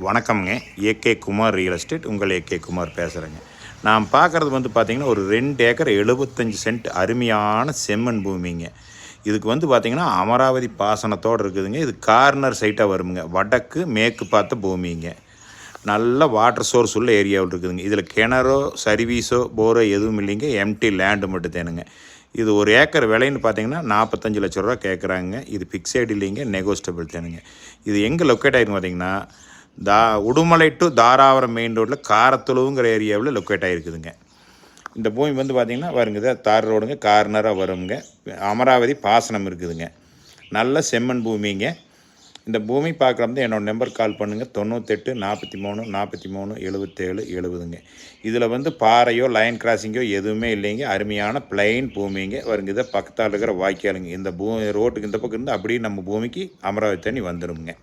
வணக்கம்ங்க. AK Kumar real estate. உங்கள் AK Kumar பேசுகிறேங்க. நான் பார்க்குறது வந்து பார்த்திங்கன்னா ஒரு 2 ஏக்கர் 75 சென்ட் அருமையான செம்மண் பூமிங்க. இதுக்கு வந்து பார்த்திங்கன்னா அமராவதி பாசனத்தோடு இருக்குதுங்க. இது கார்னர் சைட்டாக வருங்க. வடக்கு மேற்கு பார்த்த பூமிங்க. நல்ல வாட்டர் சோர்ஸ் உள்ள ஏரியாவில் இருக்குதுங்க. இதில் கிணறோ சர்வீஸோ போரோ எதுவும் இல்லைங்க. எம்டி லேண்டு மட்டும் தேனுங்க. இது ஒரு ஏக்கர் விலைன்னு பார்த்தீங்கன்னா 45 லட்ச ரூபா கேட்குறாங்க. இது ஃபிக்ஸட் இல்லைங்க, நெகோஸ்டபிள் தேனுங்க. இது எங்கே லொக்கேட் ஆகிருக்கு பார்த்தீங்கன்னா உடுமலை டு தாராபுரம் மெயின் ரோட்டில் காரத்துளவுங்கிற ஏரியாவில் லொக்கேட் ஆகிருக்குதுங்க. இந்த பூமி வந்து பார்த்திங்கன்னா வருங்குது தார் ரோடுங்க, கார்னராக வருங்க. அமராவதி பாசனம் இருக்குதுங்க. நல்ல செம்மண் பூமிங்க. இந்த பூமி பார்க்குறது என்னோடய நம்பர் கால் பண்ணுங்கள். 98 43 43 77 70ங்க. இதில் வந்து பாறையோ லைன் கிராசிங்கோ எதுவுமே இல்லைங்க. அருமையான பிளைன் பூமிங்க வருங்குது. பக்கத்தால் இருக்கிற வாய்க்காலுங்க. இந்த ரோட்டுக்கு இந்த பக்கம் இருந்து அப்படியே நம்ம பூமிக்கு அமராவதி தண்ணி வந்துடுங்க.